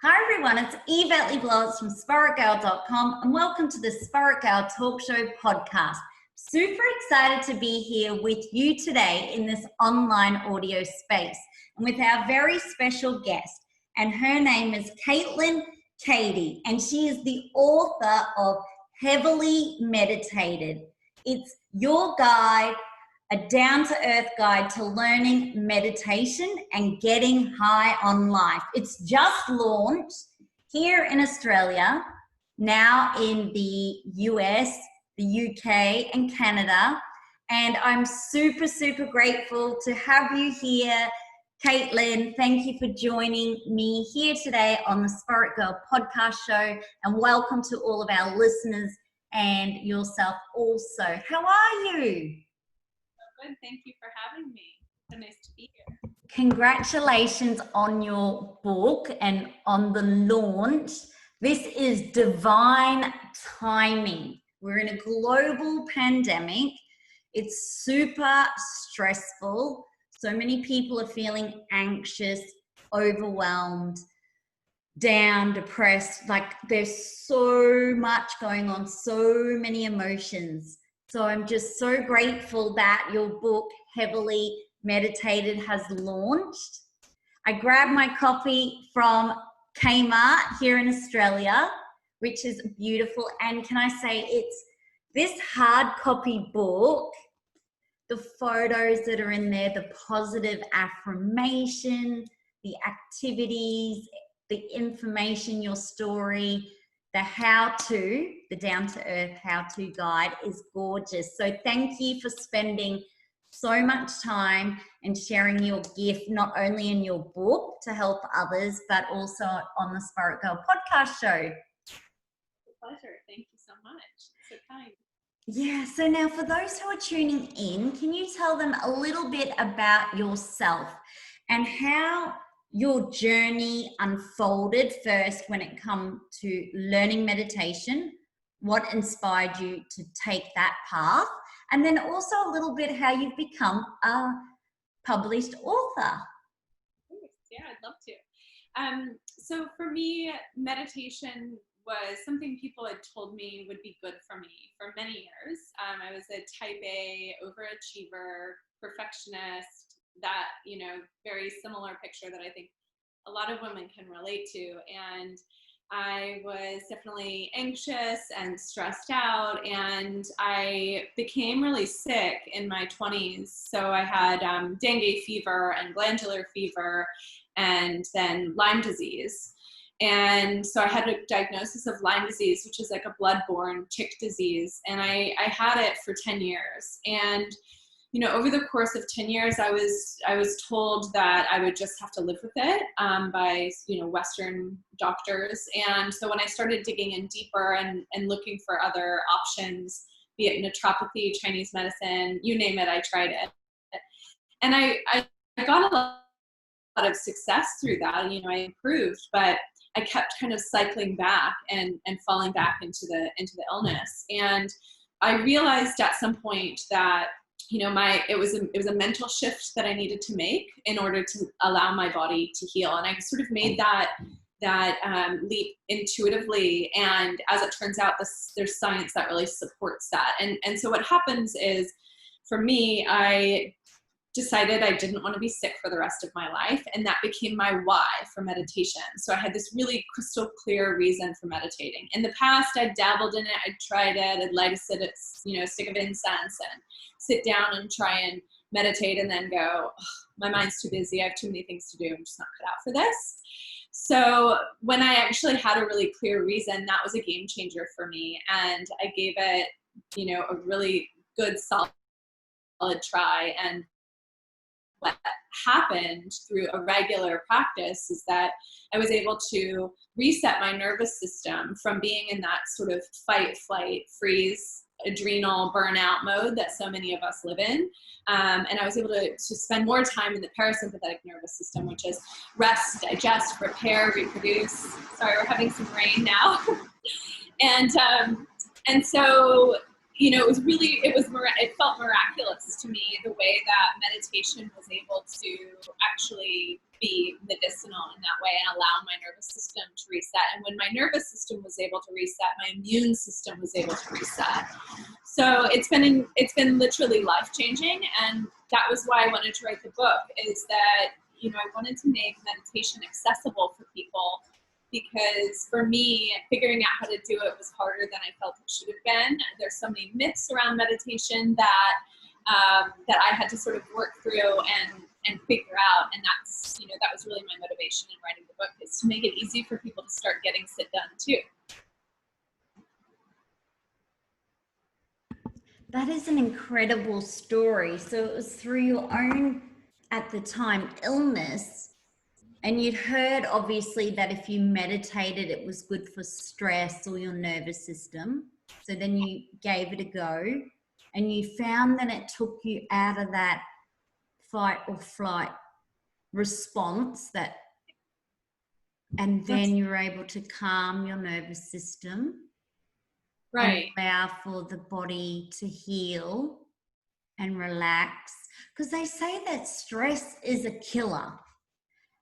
Hi everyone, it's Yvette Blowitz from Spaitgirl.com and welcome to the Spaitgirl Talk Show podcast. Super excited to be here with you today in this online audio space and with our very special guest, and her name is Caitlin Cady, and she is the author of Heavily Meditated. It's your guide, a down-to-earth guide to learning meditation and getting high on life. It's just launched here in Australia, now in the US, the UK, and Canada. And I'm super, super grateful to have you here. Caitlin, thank you for joining me here today on the Spaitgirl podcast show, and welcome to all of our listeners and yourself also. How are you? Good. Thank you for having me. So nice to be here. Congratulations on your book and on the launch. This is divine timing. We're in a global pandemic. It's super stressful. So many people are feeling anxious, overwhelmed, down, depressed. Like there's so much going on, so many emotions. So I'm just so grateful that your book, Heavily Meditated, has launched. I grabbed my copy from Kmart here in Australia, which is beautiful. And can I say, it's this hard copy book, the photos that are in there, the positive affirmation, the activities, the information, your story, the how-to, the down-to-earth how-to guide is gorgeous. So thank you for spending so much time and sharing your gift, not only in your book to help others, but also on the Spaitgirl podcast show. It's a pleasure. Thank you so much. So kind. Yeah, so now for those who are tuning in, can you tell them a little bit about yourself and how your journey unfolded first when it comes to learning meditation, what inspired you to take that path, and then also a little bit how you've become a published author. Yeah, I'd love to. So for me, meditation was something people had told me would be good for me for many years. I was a type A overachiever, perfectionist, that, very similar picture that I think a lot of women can relate to. And I was definitely anxious and stressed out, and I became really sick in my 20s. So I had dengue fever and glandular fever, and then Lyme disease. And so I had a diagnosis of Lyme disease, which is like a blood-borne tick disease. And I had it for 10 years. And over the course of 10 years, I was told that I would just have to live with it by, Western doctors. And so when I started digging in deeper and looking for other options, be it naturopathy, Chinese medicine, you name it, I tried it. And I got a lot of success through that. I improved, but I kept kind of cycling back and falling back into the illness. And I realized at some point that it was a mental shift that I needed to make in order to allow my body to heal. And I sort of made that leap intuitively. And as it turns out, there's science that really supports that. And so what happens is, for me, I decided I didn't want to be sick for the rest of my life. And that became my why for meditation. So I had this really crystal clear reason for meditating. In the past, I dabbled in it. I tried it. I'd light a stick of incense and sit down and try and meditate and then go, oh, my mind's too busy. I have too many things to do. I'm just not cut out for this. So when I actually had a really clear reason, that was a game changer for me. And I gave it, a really good solid try. And what happened through a regular practice is that I was able to reset my nervous system from being in that sort of fight, flight, freeze, adrenal burnout mode that so many of us live in. And I was able to spend more time in the parasympathetic nervous system, which is rest, digest, repair, reproduce. Sorry, we're having some rain now. And so, it felt miraculous to me, the way that meditation was able to actually be medicinal in that way and allow my nervous system to reset. And when my nervous system was able to reset, my immune system was able to reset. So it's been literally life-changing, and that was why I wanted to write the book, is that, you know, I wanted to make meditation accessible for people, because for me, figuring out how to do it was harder than I felt it should have been. There's so many myths around meditation that that I had to sort of work through and figure out. And that's, you know, that was really my motivation in writing the book, is to make it easy for people to start getting sit done too. That is an incredible story. So it was through your own, at the time, illness, and you'd heard obviously that if you meditated, it was good for stress or your nervous system. So then you gave it a go, and you found that it took you out of that fight or flight response, that, and then you were able to calm your nervous system, right, and allow for the body to heal and relax, because they say that stress is a killer.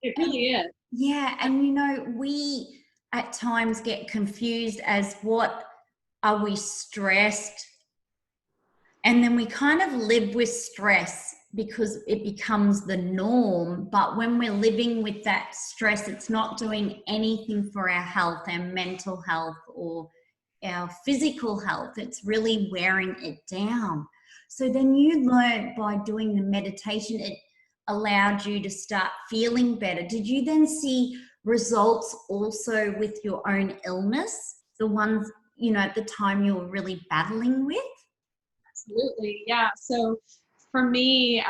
It really is. Yeah, and you know, we at times get confused as what are we stressed, and then we kind of live with stress because it becomes the norm. But when we're living with that stress, it's not doing anything for our health, our mental health, or our physical health. It's really wearing it down. So then you learned by doing the meditation, it allowed you to start feeling better. Did you then see results also with your own illness, the ones, you know, at the time you were really battling with? Absolutely, yeah. So for me,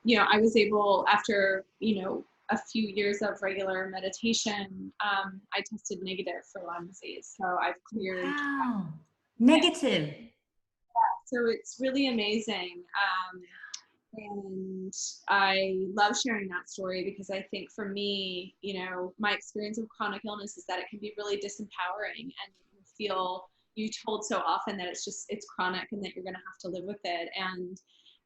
you know, I was able, after, you know, a few years of regular meditation, I tested negative for Lyme disease. So I've cleared. Wow, negative. Yeah, so it's really amazing. And I love sharing that story, because I think for me, you know, my experience of chronic illness is that it can be really disempowering, and you feel, you told so often that it's chronic and that you're going to have to live with it. And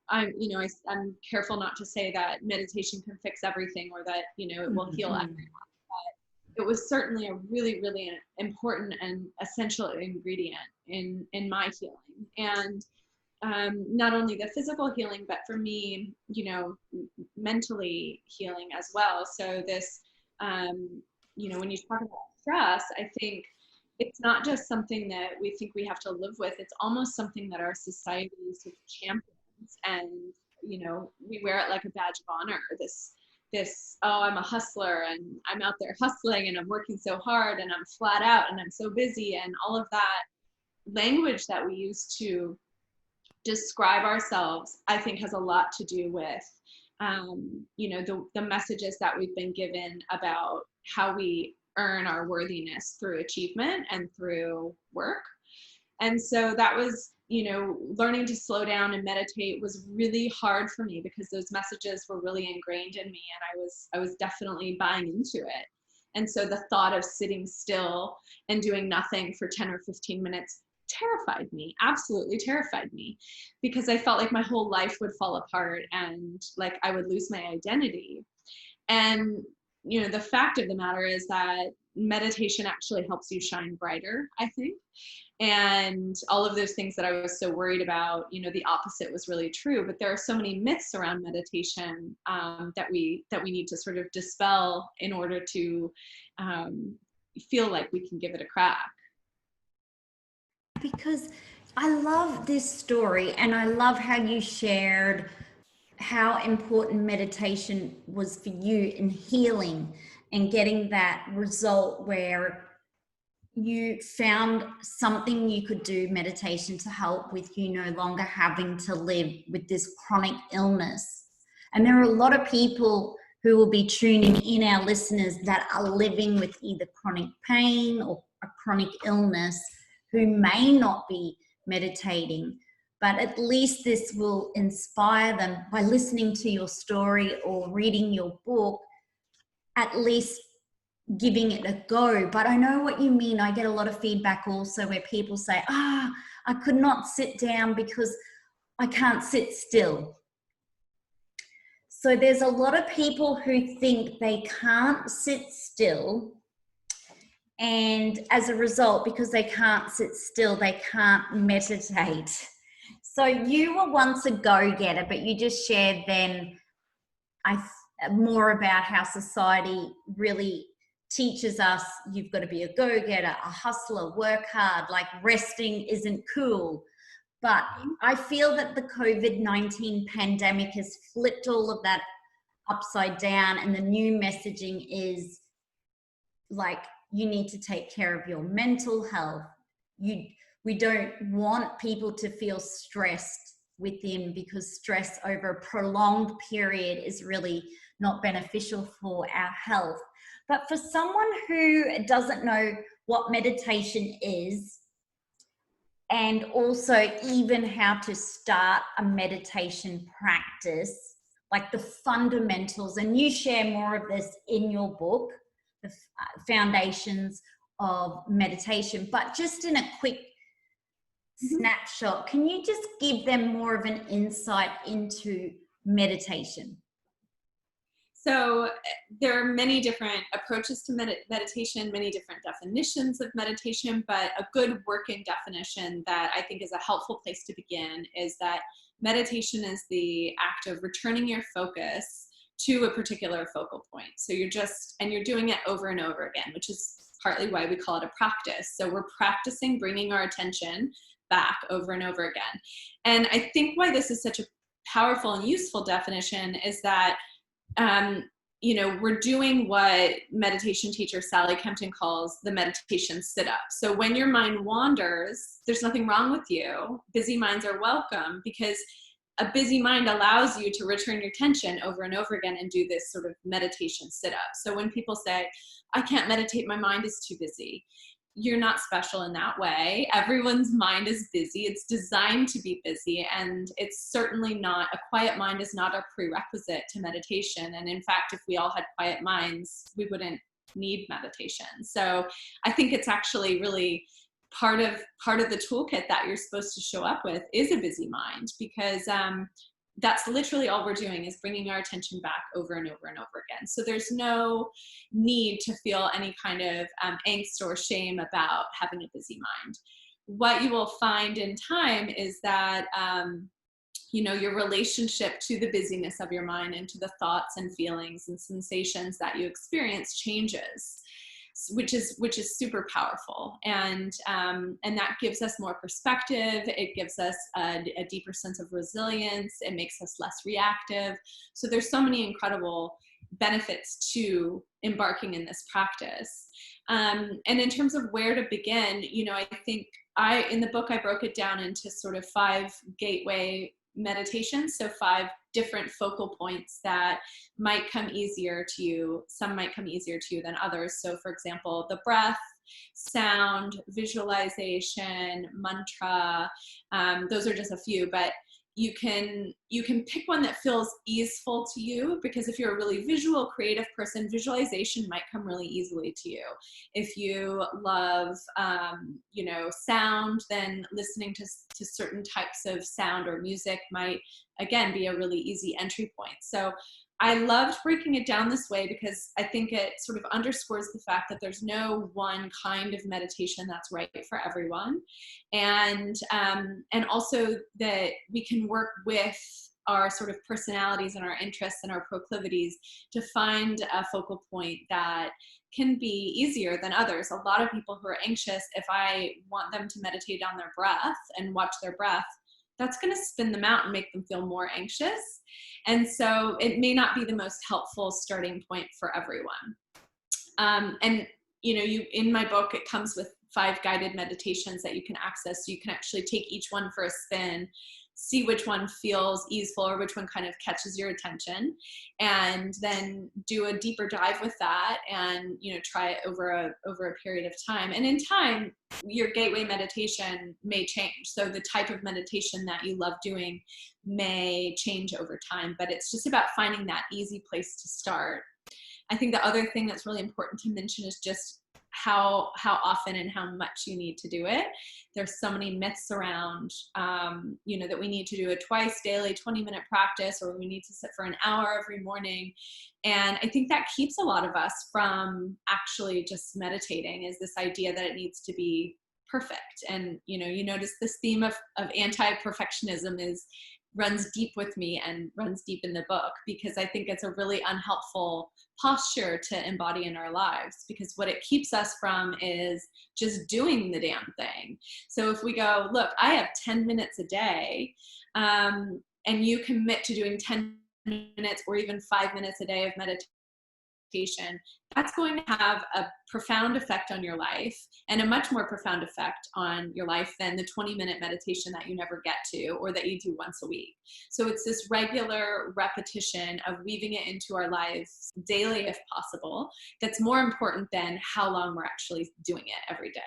I'm, you know, I'm careful not to say that meditation can fix everything, or that, you know, it will heal everyone. But it was certainly a really, really important and essential ingredient in my healing. And not only the physical healing, but for me, you know, mentally healing as well. So this, you know, when you talk about stress, I think it's not just something that we think we have to live with. It's almost something that our society sort of champions, and, you know, we wear it like a badge of honor. This, oh, I'm a hustler, and I'm out there hustling, and I'm working so hard, and I'm flat out, and I'm so busy, and all of that language that we use to describe ourselves, I think, has a lot to do with, you know, the messages that we've been given about how we earn our worthiness through achievement and through work. And so that was, you know, learning to slow down and meditate was really hard for me, because those messages were really ingrained in me, and I was definitely buying into it. And so the thought of sitting still and doing nothing for 10 or 15 minutes terrified me, absolutely terrified me, because I felt like my whole life would fall apart, and like I would lose my identity. And, you know, the fact of the matter is that meditation actually helps you shine brighter, I think. And all of those things that I was so worried about, you know, the opposite was really true. But there are so many myths around meditation that we need to sort of dispel in order to feel like we can give it a crack. Because I love this story, and I love how you shared how important meditation was for you in healing and getting that result where you found something you could do, meditation, to help with you no longer having to live with this chronic illness. And there are a lot of people who will be tuning in, our listeners, that are living with either chronic pain or a chronic illness, who may not be meditating, but at least this will inspire them by listening to your story or reading your book, at least giving it a go. But I know what you mean. I get a lot of feedback also where people say, I could not sit down because I can't sit still. So there's a lot of people who think they can't sit still, and as a result, because they can't sit still, they can't meditate. So you were once a go-getter, but you just shared then more about how society really teaches us you've got to be a go-getter, a hustler, work hard, like resting isn't cool. But I feel that the COVID-19 pandemic has flipped all of that upside down, and the new messaging is like, you need to take care of your mental health. We don't want people to feel stressed within, because stress over a prolonged period is really not beneficial for our health. But for someone who doesn't know what meditation is, and also even how to start a meditation practice, like the fundamentals, and you share more of this in your book, the foundations of meditation, but just in a quick snapshot, can you just give them more of an insight into meditation? So there are many different approaches to meditation, many different definitions of meditation, but a good working definition that I think is a helpful place to begin is that meditation is the act of returning your focus to a particular focal point. So you're doing it over and over again, which is partly why we call it a practice. So we're practicing bringing our attention back over and over again. And I think why this is such a powerful and useful definition is that we're doing what meditation teacher Sally Kempton calls the meditation sit-up. So when your mind wanders, there's nothing wrong with you. Busy minds are welcome, because a busy mind allows you to return your attention over and over again and do this sort of meditation sit-up. So when people say, I can't meditate, my mind is too busy, you're not special in that way. Everyone's mind is busy. It's designed to be busy. And it's certainly not, a quiet mind is not a prerequisite to meditation. And in fact, if we all had quiet minds, we wouldn't need meditation. So I think it's actually really part of the toolkit that you're supposed to show up with is a busy mind, because that's literally all we're doing, is bringing our attention back over and over and over again. So there's no need to feel any kind of angst or shame about having a busy mind. What you will find in time is that, your relationship to the busyness of your mind and to the thoughts and feelings and sensations that you experience changes, which is super powerful. And that gives us more perspective. It gives us a deeper sense of resilience. It makes us less reactive. So there's so many incredible benefits to embarking in this practice. And in terms of where to begin, I think in the book, I broke it down into sort of 5 gateway meditations. So 5 different focal points that might come easier to you. Some might come easier to you than others. So for example, the breath, sound, visualization, mantra, those are just a few, but you can pick one that feels easeful to you, because if you're a really visual, creative person, visualization might come really easily to you. If you love, sound, then listening to certain types of sound or music might, again, be a really easy entry point. So I loved breaking it down this way, because I think it sort of underscores the fact that there's no one kind of meditation that's right for everyone. And also that we can work with our sort of personalities and our interests and our proclivities to find a focal point that can be easier than others. A lot of people who are anxious, if I want them to meditate on their breath and watch their breath, that's going to spin them out and make them feel more anxious. And so it may not be the most helpful starting point for everyone. In my book, it comes with 5 guided meditations that you can access. So you can actually take each one for a spin, see which one feels easeful or which one kind of catches your attention, and then do a deeper dive with that and, try it over a period of time. And in time, your gateway meditation may change. So the type of meditation that you love doing may change over time, but it's just about finding that easy place to start. I think the other thing that's really important to mention is just how often and how much you need to do it. There's so many myths around, you know, that we need to do it twice daily, 20-minute practice, or we need to sit for an hour every morning. And I think that keeps a lot of us from actually just meditating, is this idea that it needs to be perfect. And, you know, you notice this theme of anti-perfectionism runs deep with me and runs deep in the book, because I think it's a really unhelpful posture to embody in our lives, because what it keeps us from is just doing the damn thing. So if we go, look, I have 10 minutes a day, and you commit to doing 10 minutes or even 5 minutes a day of meditation, that's going to have a profound effect on your life, and a much more profound effect on your life than the 20-minute meditation that you never get to, or that you do once a week. So it's this regular repetition of weaving it into our lives daily, if possible, that's more important than how long we're actually doing it every day.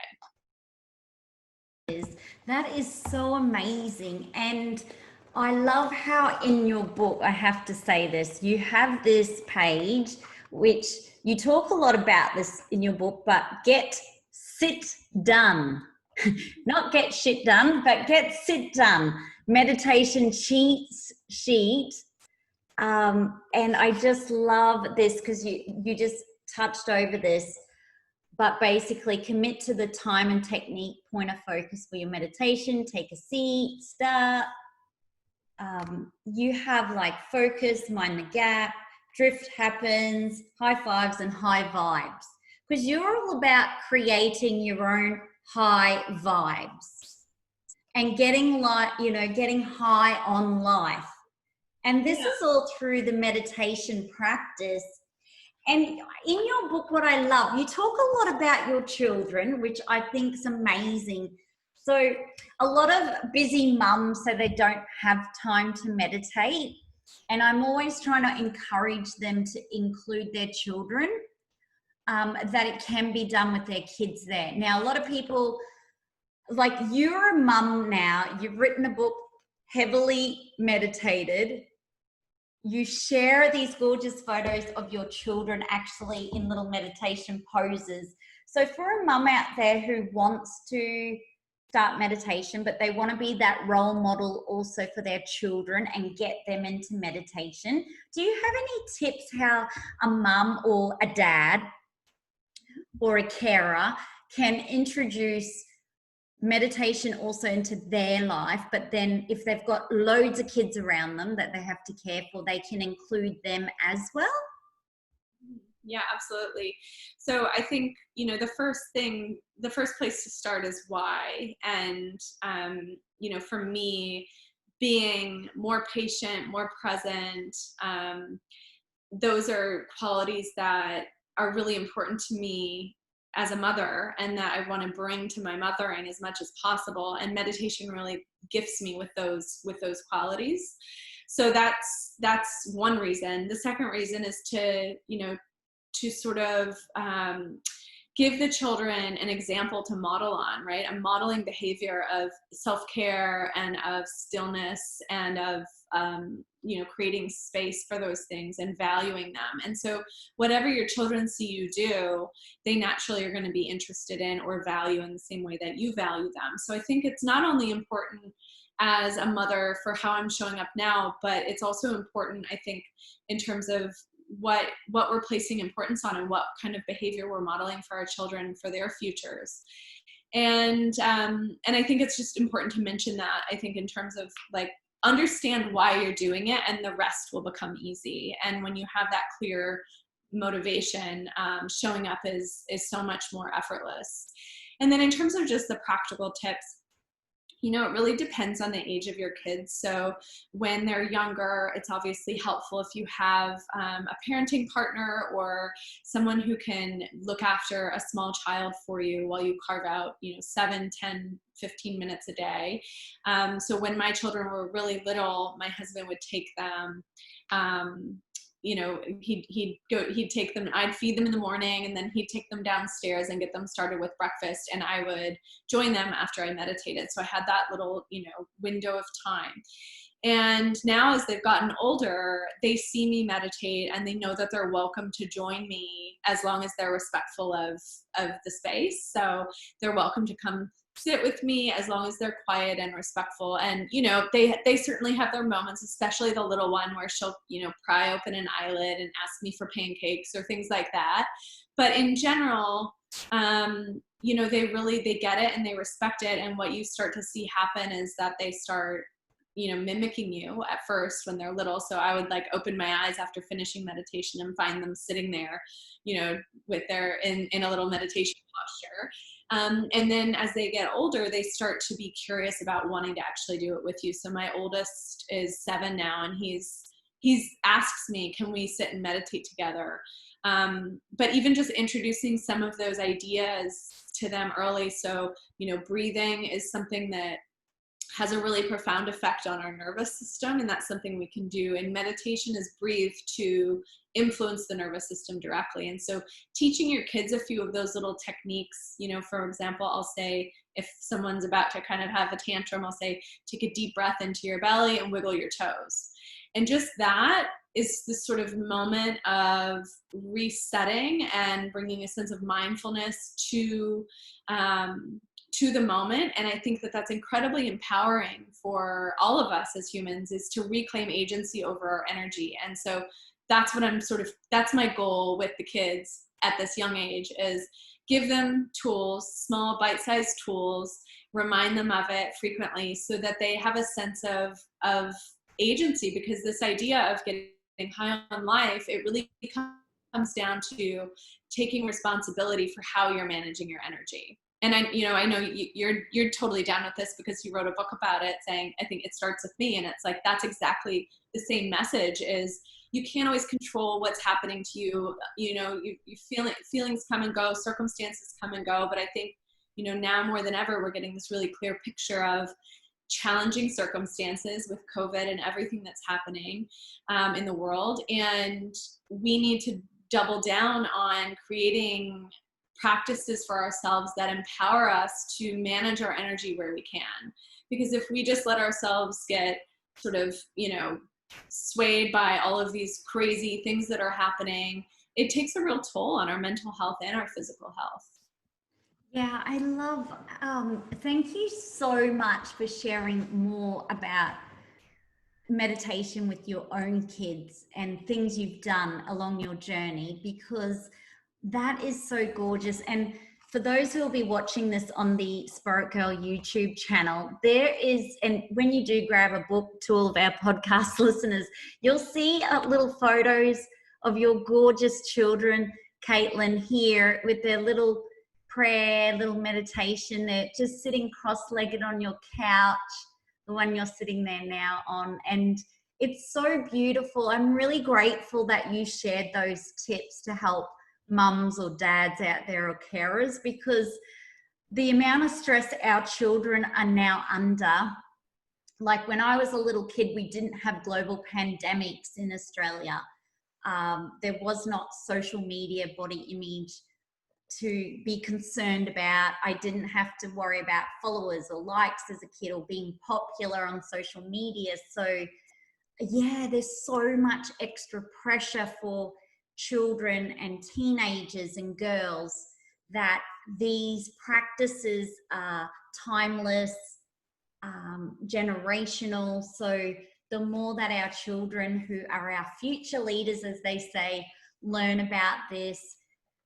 That is so amazing. And I love how in your book, I have to say this, you have this page, which you talk a lot about this in your book, but get sit done. Not get shit done, but get sit done. Meditation cheats sheet. And I just love this, because you just touched over this. But basically, commit to the time and technique, point of focus for your meditation, take a seat, start. You have like focus, mind the gap, drift happens, high fives and high vibes. Because you're all about creating your own high vibes and getting getting high on life. And this is all through the meditation practice. And in your book, what I love, you talk a lot about your children, which I think is amazing. So a lot of busy mums say they don't have time to meditate. And I'm always trying to encourage them to include their children, that it can be done with their kids there. Now, a lot of people, like, you're a mum now, you've written a book, heavily meditated. You share these gorgeous photos of your children actually in little meditation poses. So for a mum out there who wants to start meditation, but they want to be that role model also for their children and get them into meditation, do you have any tips how a mum or a dad or a carer can introduce meditation also into their life, but then if they've got loads of kids around them that they have to care for, they can include them as well? Yeah, absolutely. So I think, you know, the first place to start is why. And, you know, for me, being more patient, more present, those are qualities that are really important to me as a mother, and that I want to bring to my mothering as much as possible. And meditation really gifts me with those qualities. So that's one reason. The second reason is to, you know, to sort of give the children an example to model on, right? I'm modeling behavior of self-care and of stillness and of, you know, creating space for those things and valuing them. And so whatever your children see you do, they naturally are going to be interested in or value in the same way that you value them. So I think it's not only important as a mother for how I'm showing up now, but it's also important, I think, in terms of what we're placing importance on and what kind of behavior we're modeling for our children for their futures. And I think it's just important to mention that, I think, in terms of like, understand why you're doing it, and the rest will become easy. And when you have that clear motivation, showing up is so much more effortless. And then in terms of just the practical tips, you know, it really depends on the age of your kids. So when they're younger, it's obviously helpful if you have a parenting partner or someone who can look after a small child for you while you carve out, you know, 7, 10, 15 minutes a day. So when my children were really little, my husband would take them, you know, he'd take them, I'd feed them in the morning, and then he'd take them downstairs and get them started with breakfast, and I would join them after I meditated. So I had that little, you know, window of time. And now as they've gotten older, they see me meditate and they know that they're welcome to join me as long as they're respectful of the space. So they're welcome to come sit with me as long as they're quiet and respectful. And, you know, they certainly have their moments, especially the little one where she'll, you know, pry open an eyelid and ask me for pancakes or things like that. But in general, you know, they get it and they respect it. And what you start to see happen is that they start, you know, mimicking you at first when they're little. So I would like open my eyes after finishing meditation and find them sitting there, you know, with their, in a little meditation posture. And then as they get older, they start to be curious about wanting to actually do it with you. So my oldest is 7 now, and he's asks me, can we sit and meditate together? But even just introducing some of those ideas to them early. So, you know, breathing is something that has a really profound effect on our nervous system, and that's something we can do. And meditation is breathe to influence the nervous system directly. And so teaching your kids a few of those little techniques, you know, for example, I'll say, if someone's about to kind of have a tantrum, I'll say, take a deep breath into your belly and wiggle your toes. And just that is this sort of moment of resetting and bringing a sense of mindfulness to the moment. And I think that that's incredibly empowering for all of us as humans, is to reclaim agency over our energy. And so that's what that's my goal with the kids at this young age, is give them tools, small bite-sized tools, remind them of it frequently so that they have a sense of agency. Because this idea of getting high on life, it really comes down to taking responsibility for how you're managing your energy. And I know you're totally down with this because you wrote a book about it, saying, I think it starts with me. And it's like, that's exactly the same message. Is you can't always control what's happening to you. You know, you feel it, feelings come and go, circumstances come and go. But I think, you know, now more than ever, we're getting this really clear picture of challenging circumstances with COVID and everything that's happening in the world. And we need to double down on creating practices for ourselves that empower us to manage our energy where we can. Because if we just let ourselves get sort of, you know, swayed by all of these crazy things that are happening, it takes a real toll on our mental health and our physical health. Yeah, I love, thank you so much for sharing more about meditation with your own kids and things you've done along your journey, because that is so gorgeous. And for those who will be watching this on the Spaitgirl YouTube channel, there is, and when you do grab a book to all of our podcast listeners, you'll see little photos of your gorgeous children, Caitlin, here with their little prayer, little meditation. They're just sitting cross-legged on your couch, the one you're sitting there now on. And it's so beautiful. I'm really grateful that you shared those tips to help mums or dads out there or carers, because the amount of stress our children are now under, like when I was a little kid, we didn't have global pandemics in Australia. There was not social media, body image to be concerned about. I didn't have to worry about followers or likes as a kid or being popular on social media. So yeah, there's so much extra pressure for children and teenagers and girls, that these practices are timeless, generational. So the more that our children, who are our future leaders, as they say, learn about this,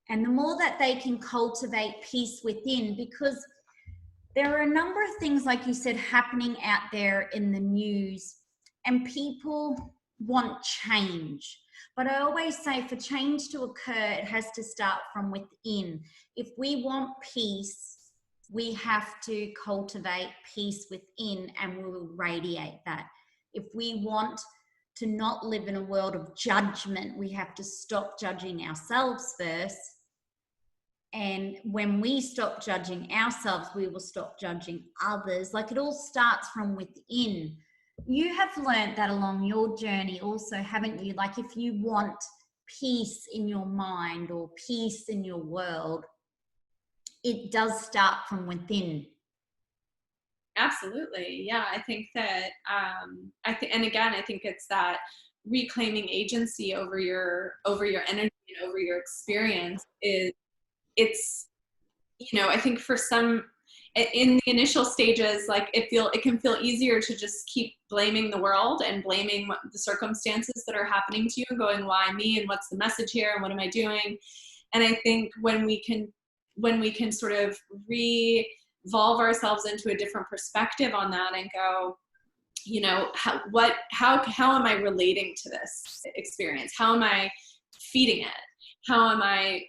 and the more that they can cultivate peace within, because there are a number of things, like you said, happening out there in the news, and people want change. But I always say, for change to occur, it has to start from within. If we want peace, we have to cultivate peace within, and we will radiate that. If we want to not live in a world of judgment, we have to stop judging ourselves first. And when we stop judging ourselves, we will stop judging others. Like, it all starts from within. You have learned that along your journey also, haven't you? Like, if you want peace in your mind or peace in your world, it does start from within. Absolutely. Yeah. I think that, and again, I think it's that reclaiming agency over your energy and over your experience it's, I think for some, in the initial stages, like it can feel easier to just keep blaming the world and blaming the circumstances that are happening to you and going, why me, and what's the message here, and what am I doing? And I think when we can sort of revolve ourselves into a different perspective on that and go, how am I relating to this experience? How am I feeding it? How am I,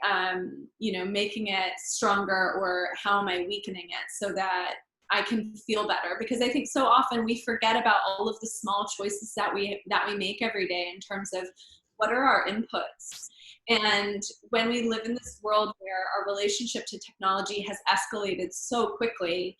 making it stronger, or how am I weakening it so that I can feel better? Because I think so often we forget about all of the small choices that we make every day in terms of what are our inputs. And when we live in this world where our relationship to technology has escalated so quickly,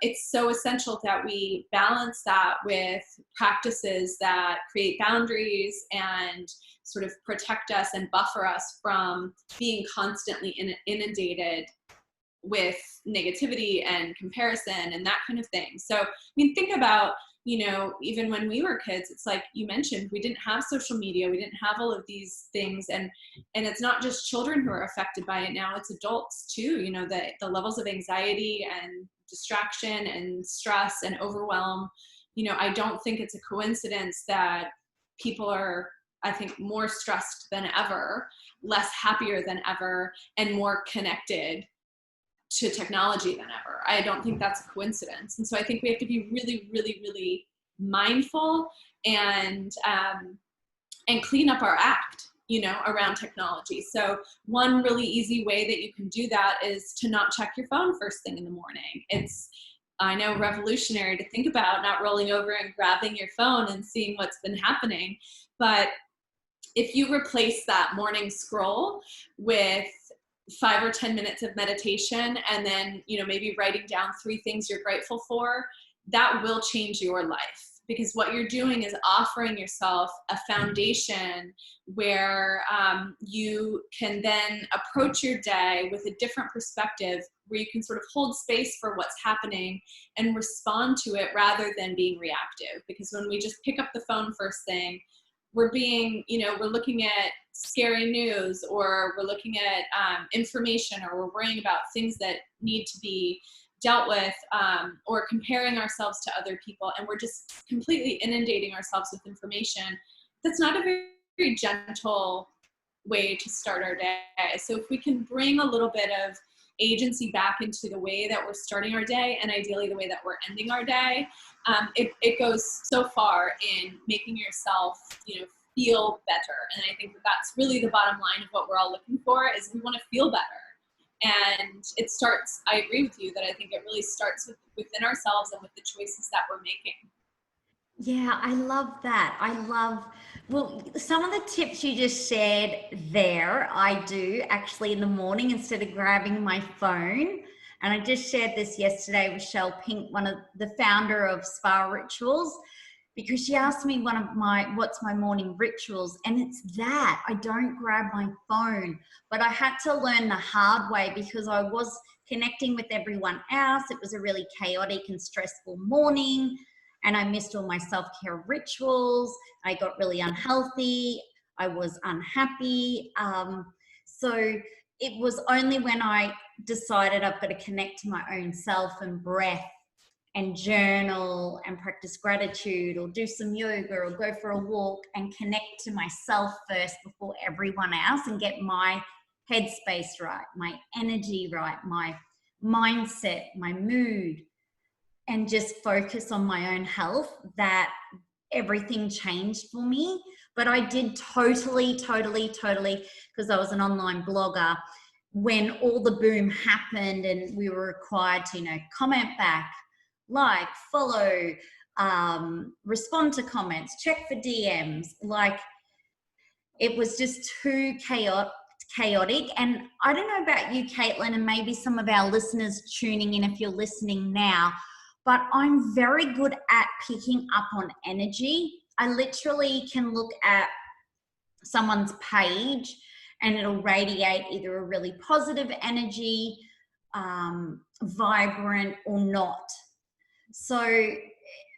it's so essential that we balance that with practices that create boundaries and sort of protect us and buffer us from being constantly inundated with negativity and comparison and that kind of thing. So, I mean, think about, even when we were kids, it's like you mentioned, we didn't have social media, we didn't have all of these things. And it's not just children who are affected by it now, it's adults too. The levels of anxiety and distraction and stress and overwhelm, I don't think it's a coincidence that people are, I think, more stressed than ever, less happier than ever, and more connected to technology than ever. I don't think that's a coincidence. And so I think we have to be really, really, really mindful and clean up our act, around technology. So one really easy way that you can do that is to not check your phone first thing in the morning. It's, I know, revolutionary to think about not rolling over and grabbing your phone and seeing what's been happening. But if you replace that morning scroll with 5 or 10 minutes of meditation, and then, maybe writing down 3 things you're grateful for, that will change your life. Because what you're doing is offering yourself a foundation where you can then approach your day with a different perspective, where you can sort of hold space for what's happening and respond to it rather than being reactive. Because when we just pick up the phone first thing, we're looking at scary news, or we're looking at information, or we're worrying about things that need to be dealt with, or comparing ourselves to other people. And we're just completely inundating ourselves with information. That's not a very, very gentle way to start our day. So if we can bring a little bit of agency back into the way that we're starting our day, and ideally the way that we're ending our day, it goes so far in making yourself, feel better. And I think that's really the bottom line of what we're all looking for, is we want to feel better. And it starts, I agree with you that I think it really starts within ourselves and with the choices that we're making. Yeah, I love that. Well, some of the tips you just shared there, I do actually in the morning instead of grabbing my phone. And I just shared this yesterday with Shell Pink, one of the founder of Spa Rituals, because she asked me what's my morning rituals, and it's that I don't grab my phone. But I had to learn the hard way because I was connecting with everyone else. It was a really chaotic and stressful morning, and I missed all my self-care rituals. I got really unhealthy. I was unhappy. So it was only when I decided I've got to connect to my own self and breath and journal and practice gratitude, or do some yoga, or go for a walk and connect to myself first before everyone else, and get my headspace right, my energy right, my mindset, my mood, and just focus on my own health, that everything changed for me. But I did totally, because I was an online blogger, when all the boom happened and we were required to, comment back, like, follow, respond to comments, check for DMs, like, it was just too chaotic. And I don't know about you, Caitlin, and maybe some of our listeners tuning in if you're listening now, but I'm very good at picking up on energy. I literally can look at someone's page and it'll radiate either a really positive energy, vibrant, or not. So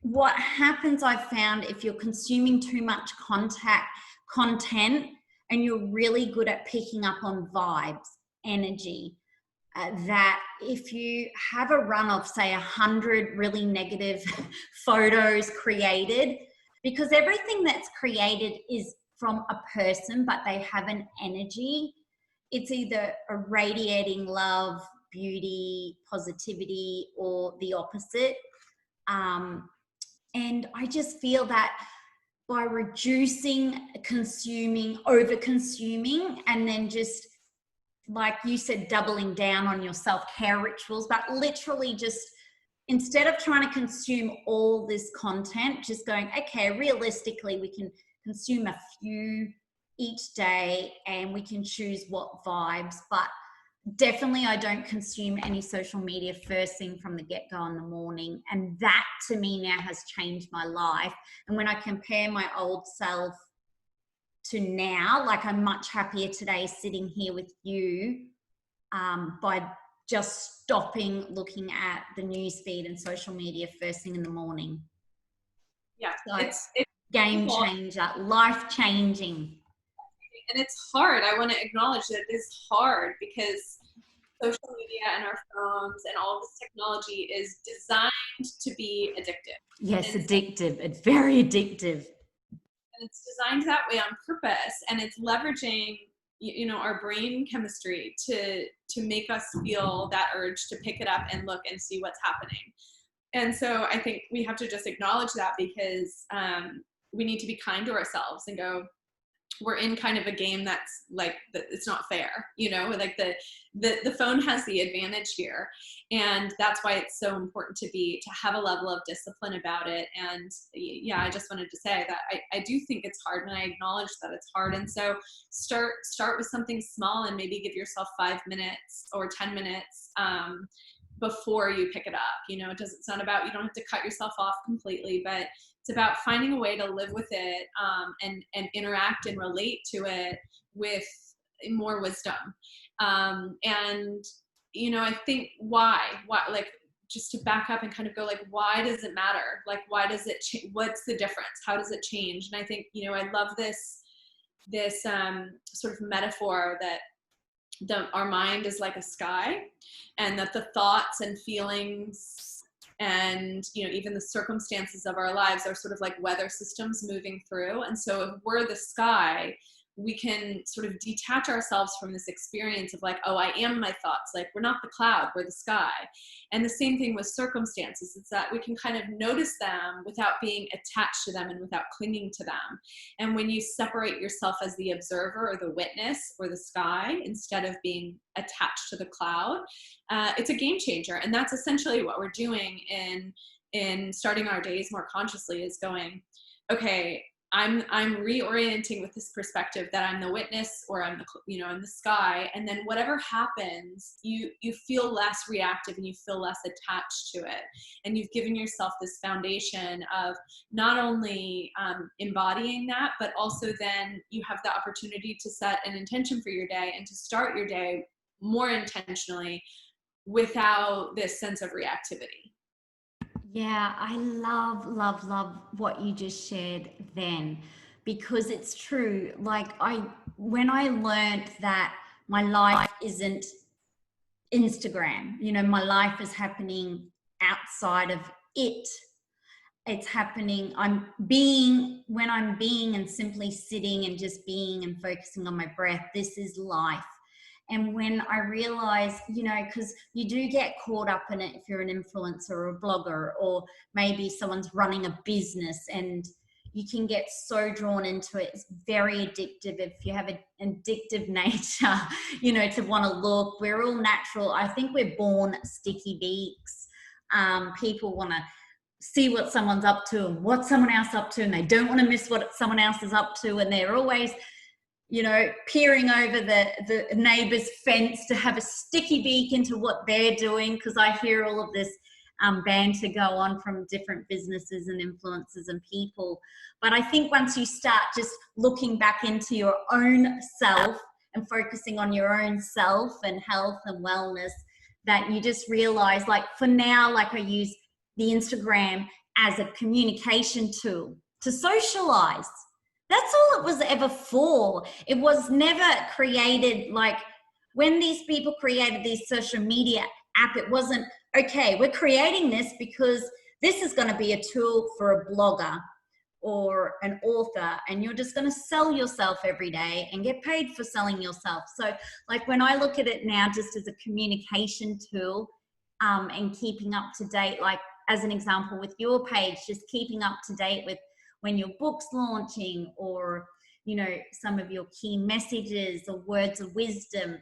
what happens, I've found, if you're consuming too much content and you're really good at picking up on vibes, energy, that if you have a run of, say, 100 really negative photos created, because everything that's created is from a person, but they have an energy. It's either a radiating love, beauty, positivity, or the opposite. And I just feel that by reducing consuming, over consuming, and then just, like you said, doubling down on your self-care rituals, but literally just, instead of trying to consume all this content, just going, okay, realistically, we can consume a few each day and we can choose what vibes. But definitely I don't consume any social media first thing from the get-go in the morning. And that to me now has changed my life. And when I compare my old self to now, like, I'm much happier today sitting here with you by just stopping looking at the news feed and social media first thing in the morning. Yeah, So it's game changer, life changing. And it's hard. I want to acknowledge that it is hard because social media and our phones and all this technology is designed to be addictive. Yes, addictive. It's very addictive. And it's designed that way on purpose, and it's leveraging, you know, our brain chemistry to make us feel that urge to pick it up and look and see what's happening. And so I think we have to just acknowledge that, because we need to be kind to ourselves and go, we're in kind of a game that's like, it's not fair, you know, like the phone has the advantage here. And that's why it's so important to have a level of discipline about it. And yeah, I just wanted to say that I do think it's hard, and I acknowledge that it's hard. And so start with something small, and maybe give yourself 5 minutes or 10 minutes before you pick it up. You know, it's not about, you don't have to cut yourself off completely, but it's about finding a way to live with it and interact and relate to it with more wisdom. And, you know, I think why, like, just to back up and kind of go, like, why does it matter? Like, why does it what's the difference? How does it change? And I think, you know, I love this sort of metaphor that our mind is like a sky, and that the thoughts and feelings and, you know, even the circumstances of our lives are sort of like weather systems moving through. And so if we're the sky, we can sort of detach ourselves from this experience of like, oh, I am my thoughts. Like, we're not the cloud, we're the sky. And the same thing with circumstances. It's that we can kind of notice them without being attached to them and without clinging to them. And when you separate yourself as the observer or the witness or the sky, instead of being attached to the cloud, it's a game changer. And that's essentially what we're doing in starting our days more consciously, is going, okay, I'm reorienting with this perspective that I'm the witness, or I'm the, you know, in the sky. And then whatever happens, you feel less reactive and you feel less attached to it. And you've given yourself this foundation of not only embodying that, but also then you have the opportunity to set an intention for your day and to start your day more intentionally without this sense of reactivity. Yeah, I love what you just shared then, because it's true. Like, when I learned that my life isn't Instagram, you know, my life is happening outside of it. It's happening, when I'm being and simply sitting and just being and focusing on my breath, this is life. And when I realized, you know, because you do get caught up in it if you're an influencer or a blogger, or maybe someone's running a business, and you can get so drawn into it. It's very addictive if you have an addictive nature, you know, to want to look. We're all natural. I think we're born sticky beaks. People want to see what someone's up to and what someone else is up to, and they don't want to miss what someone else is up to. And they're always, you know, peering over the neighbor's fence to have a sticky beak into what they're doing, because I hear all of this banter go on from different businesses and influencers and people. But I think once you start just looking back into your own self and focusing on your own self and health and wellness, that you just realize, like, for now, like, I use the Instagram as a communication tool to socialize. That's all it was ever for. It was never created like when these people created these social media app, it wasn't, okay, we're creating this because this is going to be a tool for a blogger or an author, and you're just going to sell yourself every day and get paid for selling yourself. So like when I look at it now just as a communication tool, and keeping up to date, like as an example with your page, just keeping up to date with when your book's launching, or you know, some of your key messages or words of wisdom,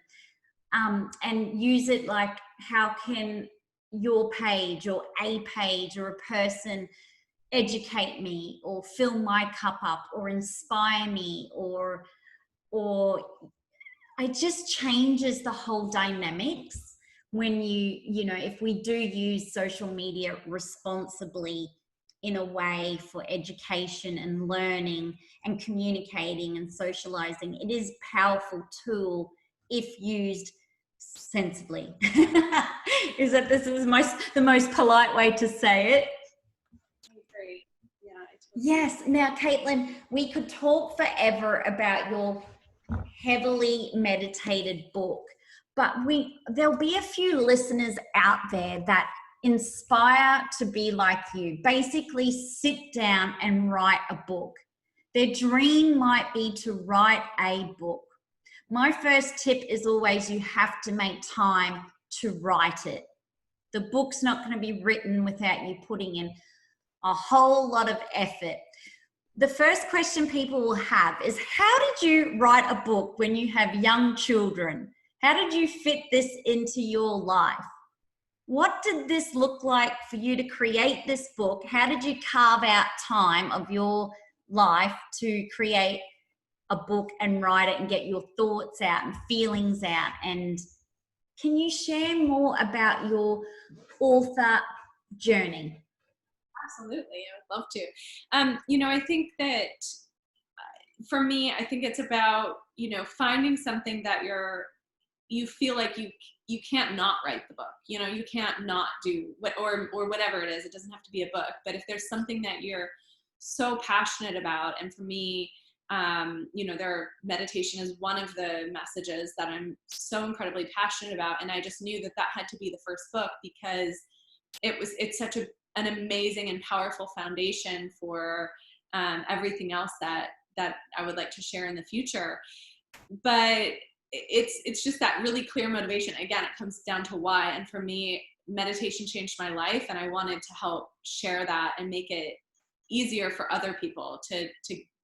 and use it like, how can your page or a page or a person educate me or fill my cup up or inspire me, or it just changes the whole dynamics when you know, if we do use social media responsibly in a way for education and learning and communicating and socializing. It is a powerful tool if used sensibly. Is that this is the most polite way to say it? Great. Yeah. Yes. Now, Caitlin, we could talk forever about your heavily meditated book, but there'll be a few listeners out there that inspire to be like you, basically sit down and write a book. Their dream might be to write a book. My first tip is always, you have to make time to write it. The book's not going to be written without you putting in a whole lot of effort. The first question people will have is, how did you write a book when you have young children? How did you fit this into your life? What did this look like for you to create this book? How did you carve out time of your life to create a book and write it and get your thoughts out and feelings out? And can you share more about your author journey? Absolutely, I would love to. You know, I think that for me, I think it's about, you know, finding something that you feel like you can't not write the book. You know, you can't not do or whatever it is. It doesn't have to be a book, but if there's something that you're so passionate about, and for me, you know, meditation is one of the messages that I'm so incredibly passionate about, and I just knew that had to be the first book, because it's such an amazing and powerful foundation for everything else that I would like to share in the future. But it's just that really clear motivation. Again, it comes down to why. And for me, meditation changed my life, and I wanted to help share that and make it easier for other people to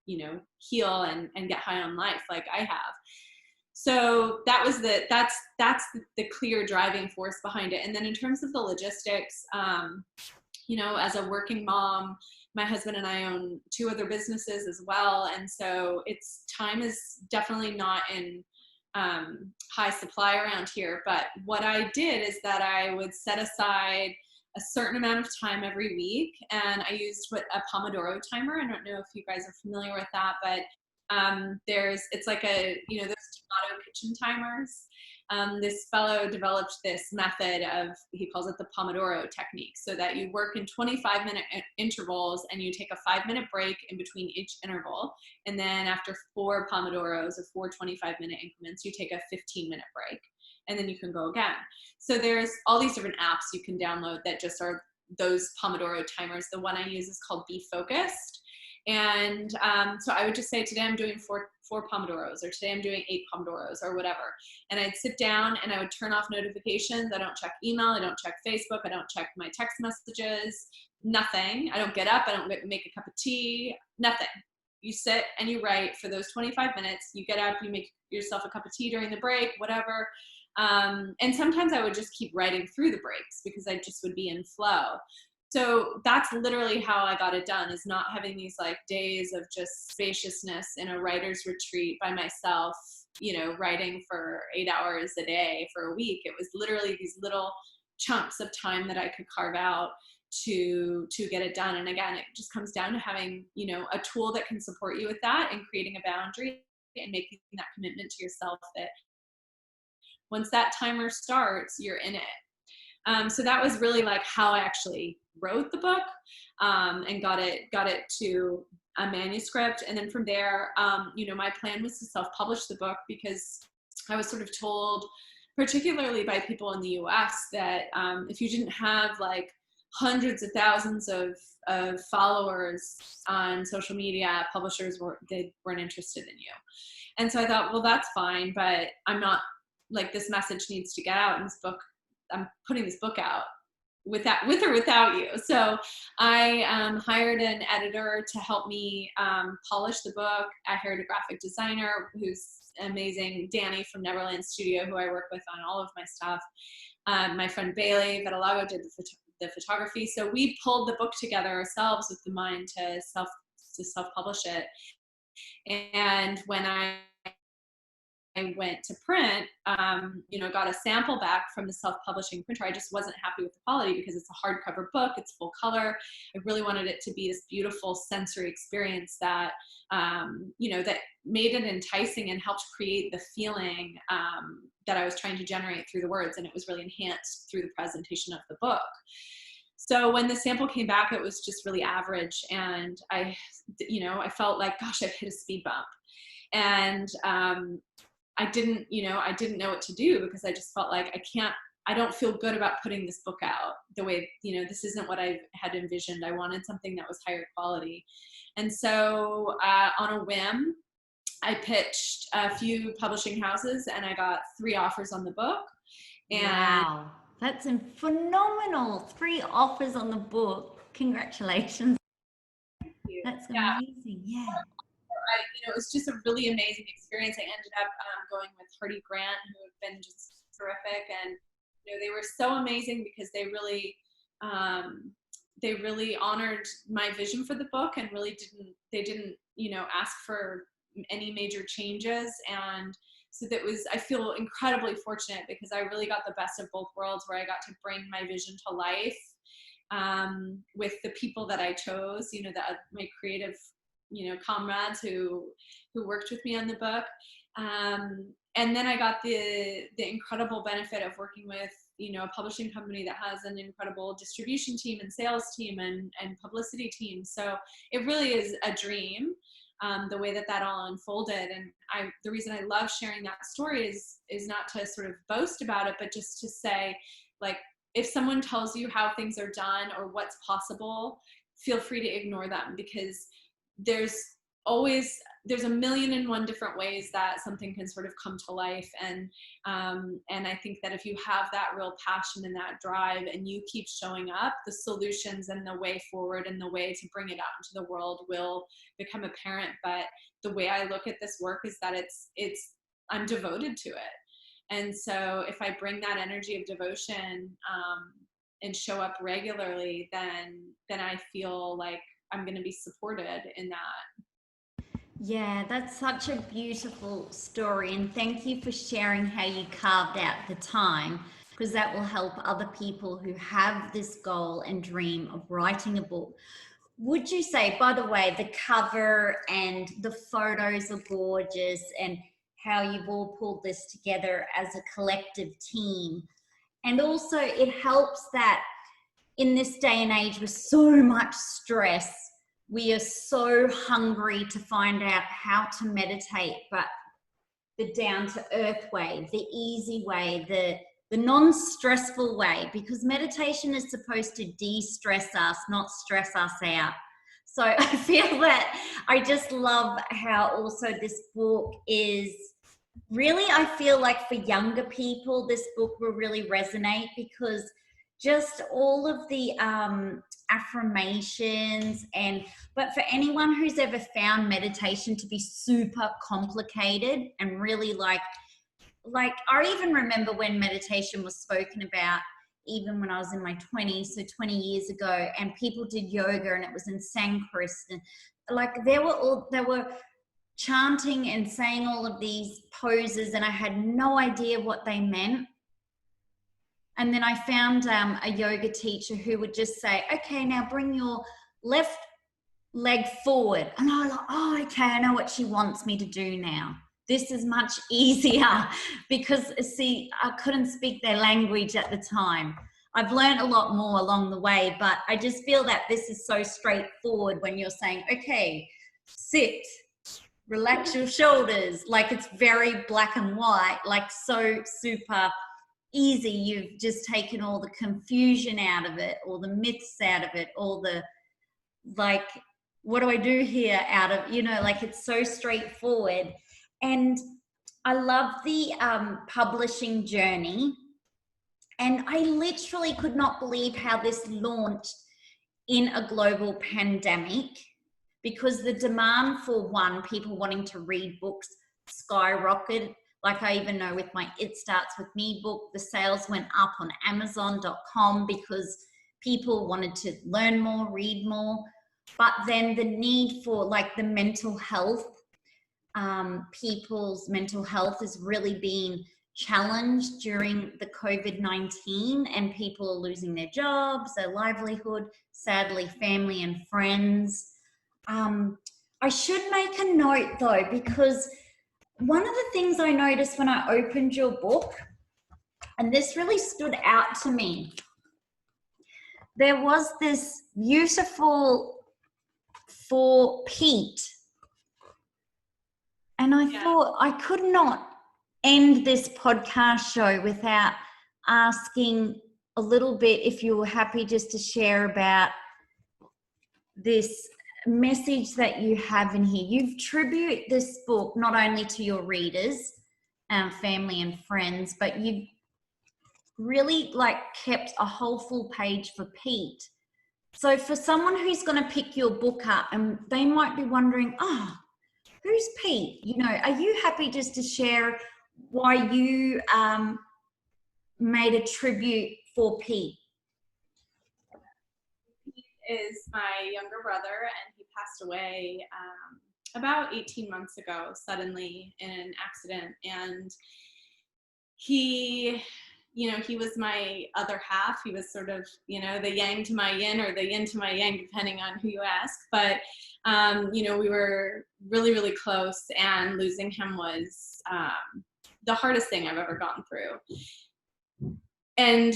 you know, heal and get high on life like I have. So that's the clear driving force behind it. And then in terms of the logistics, you know, as a working mom, my husband and I own 2 other businesses as well. And so time is definitely not in high supply around here. But what I did is that I would set aside a certain amount of time every week, and I used a Pomodoro timer. I don't know if you guys are familiar with that, but it's like there's tomato kitchen timers. This fellow developed this method he calls it the Pomodoro Technique, so that you work in 25-minute intervals and you take a 5-minute break in between each interval. And then after 4 Pomodoros or 4 25-minute increments, you take a 15-minute break, and then you can go again. So there's all these different apps you can download that just are those Pomodoro timers. The one I use is called Be Focused. And so I would just say, today I'm doing 4 Pomodoros, or today I'm doing 8 Pomodoros, or whatever. And I'd sit down and I would turn off notifications. I don't check email. I don't check Facebook. I don't check my text messages, nothing. I don't get up. I don't make a cup of tea, nothing. You sit and you write for those 25 minutes. You get up, you make yourself a cup of tea during the break, whatever. And sometimes I would just keep writing through the breaks because I just would be in flow. So that's literally how I got it done, is not having these like days of just spaciousness in a writer's retreat by myself, you know, writing for 8 hours a day for a week. It was literally these little chunks of time that I could carve out to get it done. And again, it just comes down to having, you know, a tool that can support you with that, and creating a boundary and making that commitment to yourself that once that timer starts, you're in it. So that was really like how I actually wrote the book, and got it to a manuscript. And then from there, you know, my plan was to self-publish the book, because I was sort of told, particularly by people in the US, that if you didn't have like hundreds of thousands of followers on social media, publishers weren't interested in you. And so I thought, well, that's fine, but I'm not, like, this message needs to get out in this book. I'm putting this book out with or without you. So I hired an editor to help me polish the book. I hired a graphic designer who's amazing, Danny from Neverland Studio, who I work with on all of my stuff. My friend Bailey Vetalago did the photography. So we pulled the book together ourselves with the mind to self-publish it. And when I went to print, you know, got a sample back from the self-publishing printer, I just wasn't happy with the quality, because it's a hardcover book, it's full color. I really wanted it to be this beautiful sensory experience that, you know, that made it enticing and helped create the feeling that I was trying to generate through the words, and it was really enhanced through the presentation of the book. So when the sample came back, it was just really average, and I felt like, gosh, I've hit a speed bump. And I didn't know what to do, because I just felt like I don't feel good about putting this book out the way, you know, this isn't what I had envisioned. I wanted something that was higher quality. And so on a whim, I pitched a few publishing houses, and I got 3 offers on the book. And wow, that's phenomenal. 3 offers on the book. Congratulations. That's amazing. Yeah. It was just a really amazing experience. I ended up going with Hardy Grant, who have been just terrific, and you know, they were so amazing, because they really honored my vision for the book, and really didn't you know, ask for any major changes. And so I feel incredibly fortunate, because I really got the best of both worlds, where I got to bring my vision to life with the people that I chose, you know, my creative, you know, comrades who worked with me on the book. And then I got the incredible benefit of working with, you know, a publishing company that has an incredible distribution team and sales team and publicity team. So it really is a dream, the way that all unfolded. And the reason I love sharing that story is not to sort of boast about it, but just to say, like, if someone tells you how things are done or what's possible, feel free to ignore them, because there's a million and one different ways that something can sort of come to life. And I think that if you have that real passion and that drive, and you keep showing up, the solutions and the way forward and the way to bring it out into the world will become apparent. But the way I look at this work is that I'm devoted to it. And so if I bring that energy of devotion and show up regularly, then I feel like I'm going to be supported in that. Yeah, that's such a beautiful story. And thank you for sharing how you carved out the time, because that will help other people who have this goal and dream of writing a book. Would you say, by the way, the cover and the photos are gorgeous, and how you've all pulled this together as a collective team? And also it helps that in this day and age with so much stress, we are so hungry to find out how to meditate, but the down to earth way, the easy way, the non-stressful way, because meditation is supposed to de-stress us, not stress us out. So I feel that I just love how also this book is really, I feel like for younger people, this book will really resonate, because just all of the affirmations but for anyone who's ever found meditation to be super complicated and really like I even remember when meditation was spoken about, even when I was in my 20s, so 20 years ago, and people did yoga and it was in Sanskrit, and like they were chanting and saying all of these poses, and I had no idea what they meant. And then I found a yoga teacher who would just say, okay, now bring your left leg forward. And I was like, oh, okay, I know what she wants me to do now. This is much easier, because see, I couldn't speak their language at the time. I've learned a lot more along the way, but I just feel that this is so straightforward when you're saying, okay, sit, relax your shoulders. Like, it's very black and white, like so super easy. You've just taken all the confusion out of it, all the myths out of it, all the, like, what do I do here out of, you know, like, it's so straightforward. And I love the publishing journey. And I literally could not believe how this launched in a global pandemic, because the demand for, one, people wanting to read books skyrocketed. Like, I even know with my It Starts With Me book, the sales went up on Amazon.com because people wanted to learn more, read more. But then the need for, like, the mental health, people's mental health is really being challenged during the COVID-19, and people are losing their jobs, their livelihood, sadly, family and friends. I should make a note though, because one of the things I noticed when I opened your book, and this really stood out to me, there was this beautiful for Pete. And I thought I could not end this podcast show without asking a little bit, if you were happy just to share about this message that you have in here. You've tribute this book not only to your readers, family and friends, but you've really, like, kept a whole full page for Pete. So for someone who's going to pick your book up, and they might be wondering, oh, who's Pete? You know, are you happy just to share why you made a tribute for Pete? Pete is my younger brother, and he passed away about 18 months ago, suddenly, in an accident. And he, you know, he was my other half. He was sort of, you know, the yang to my yin, or the yin to my yang, depending on who you ask. But, you know, we were really, really close, and losing him was the hardest thing I've ever gone through. And,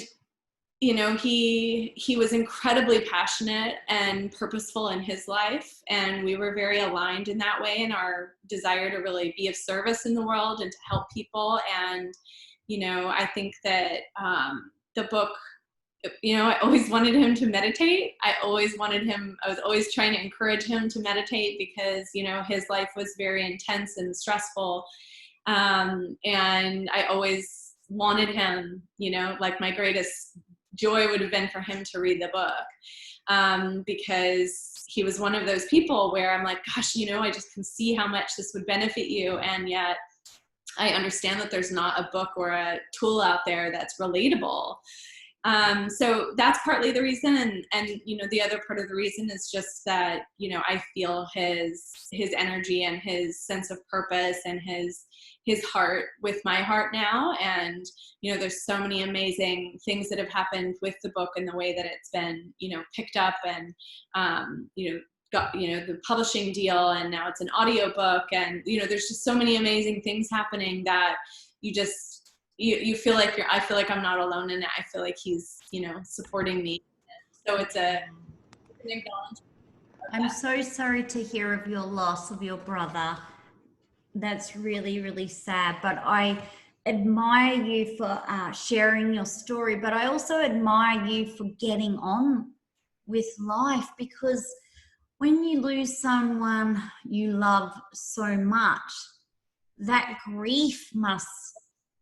you know, he was incredibly passionate and purposeful in his life, and we were very aligned in that way, in our desire to really be of service in the world and to help people. And, you know, I think that the book, you know, I always wanted him to meditate. I was always trying to encourage him to meditate, because, you know, his life was very intense and stressful. And I always wanted him, you know, like, my greatest joy would have been for him to read the book, because he was one of those people where I'm like, gosh, you know, I just can see how much this would benefit you. And yet I understand that there's not a book or a tool out there that's relatable. So that's partly the reason. And, you know, the other part of the reason is just that, you know, I feel his energy and his sense of purpose and his heart with my heart now. And, you know, there's so many amazing things that have happened with the book, and the way that it's been, you know, picked up, and, you know, got, you know, the publishing deal, and now it's an audiobook. And, you know, there's just so many amazing things happening that you just, you feel like I feel like I'm not alone in it. I feel like he's, you know, supporting me. So it's an acknowledgement. I'm so sorry to hear of your loss of your brother. That's really, really sad. But I admire you for sharing your story, but I also admire you for getting on with life, because when you lose someone you love so much, that grief must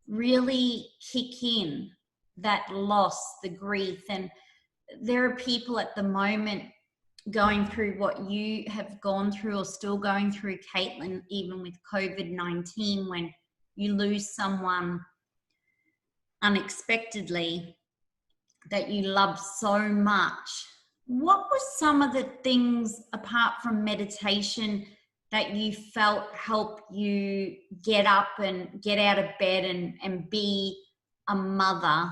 really kick in, that loss, the grief. And there are people at the moment going through what you have gone through, or still going through, Caitlin, even with COVID-19, when you lose someone unexpectedly that you love so much. What were some of the things, apart from meditation, that you felt helped you get up and get out of bed and be a mother,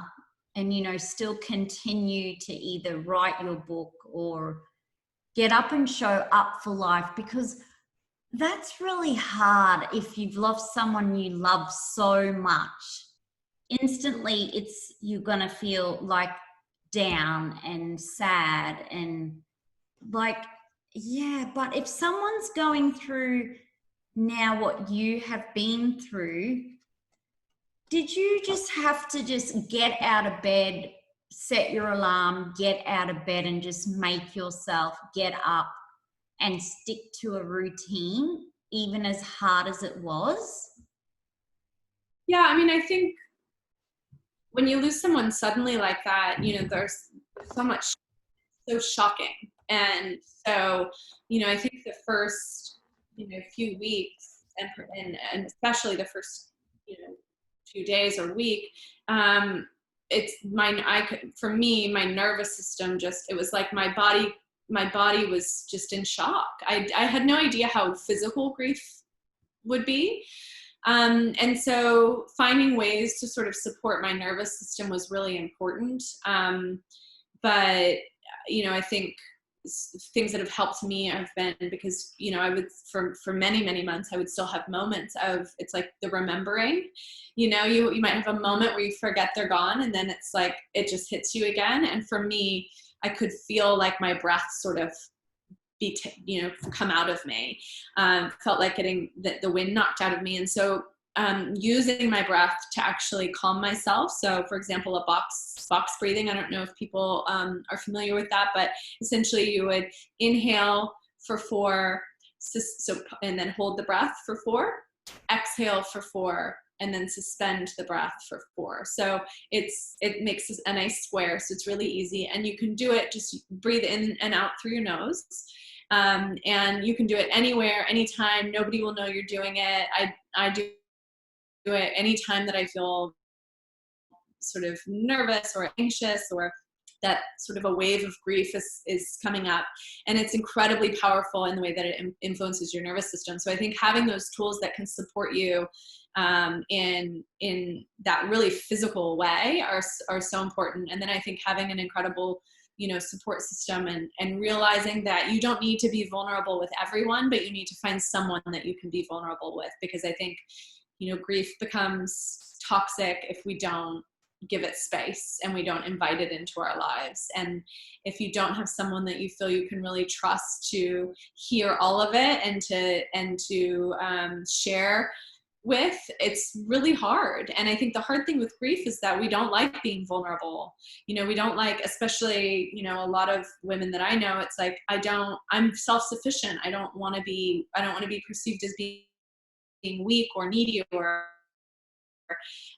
and, you know, still continue to either write your book or get up and show up for life? Because that's really hard if you've lost someone you love so much. Instantly, you're going to feel like down and sad and like, yeah, but if someone's going through now what you have been through, did you just have to just get out of bed, set your alarm, get out of bed and just make yourself get up and stick to a routine, even as hard as it was? Yeah, I mean, I think when you lose someone suddenly like that, there's so much, so shocking. And so, I think the first, few weeks and especially the first, few days or week, it's for me, my nervous system it was like my body was just in shock. I had no idea how physical grief would be. And so finding ways to sort of support my nervous system was really important. But, I think things that have helped me have been because, I would, for many, many months, I would still have moments of, it's like the remembering, you might have a moment where you forget they're gone and then it's like, it just hits you again. And for me, I could feel like my breath sort of come out of me. Felt like getting the wind knocked out of me. And so using my breath to actually calm myself. So for example, a box breathing, I don't know if people are familiar with that, but essentially you would inhale for 4, and then hold the breath for 4, exhale for 4, and then suspend the breath for 4. So it makes a nice square. So it's really easy. And you can do it, just breathe in and out through your nose. And you can do it anywhere, anytime. Nobody will know you're doing it. I do it anytime that I feel sort of nervous or anxious or that sort of a wave of grief is coming up. And it's incredibly powerful in the way that it influences your nervous system. So I think having those tools that can support you in that really physical way are so important. And then I think having an incredible support system and realizing that you don't need to be vulnerable with everyone, but you need to find someone that you can be vulnerable with, because I think, grief becomes toxic if we don't give it space and we don't invite it into our lives. And if you don't have someone that you feel you can really trust to hear all of it and to share with, it's really hard. And I think the hard thing with grief is that we don't like being vulnerable. We don't like, especially, a lot of women that I know, it's like, I'm self-sufficient. I don't want to be perceived as being weak or needy or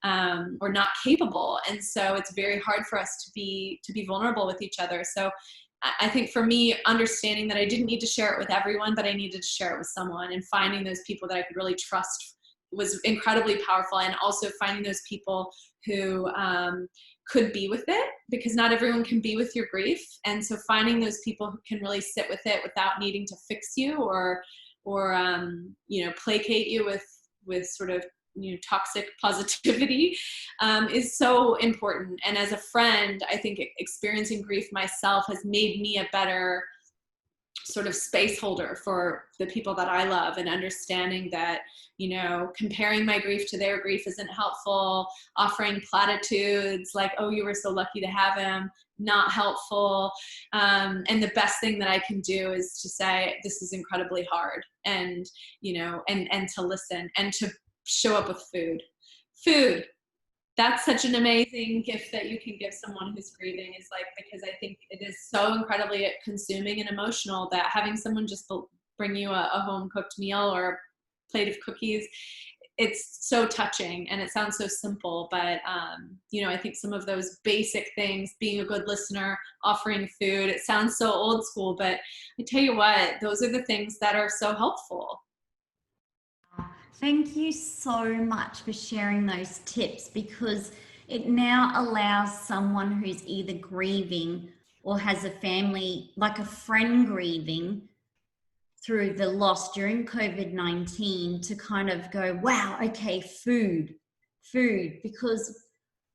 not capable. And so it's very hard for us to be vulnerable with each other. So I think for me, understanding that I didn't need to share it with everyone, but I needed to share it with someone, and finding those people that I could really trust was incredibly powerful. And also finding those people who could be with it, because not everyone can be with your grief. And so finding those people who can really sit with it without needing to fix you or placate you with sort of toxic positivity is so important. And as a friend, I think experiencing grief myself has made me a better sort of space holder for the people that I love, and understanding that, comparing my grief to their grief isn't helpful. Offering platitudes like, oh, you were so lucky to have him, not helpful. And the best thing that I can do is to say, this is incredibly hard, and, and to listen and to show up with food. That's such an amazing gift that you can give someone who's grieving, is like, because I think it is so incredibly consuming and emotional that having someone just bring you a home cooked meal or a plate of cookies, it's so touching. And it sounds so simple, but I think some of those basic things, being a good listener, offering food, it sounds so old school, but I tell you what, those are the things that are so helpful. Thank you so much for sharing those tips, because it now allows someone who's either grieving or has a family, like a friend grieving through the loss during COVID-19, to kind of go, wow, okay, food, because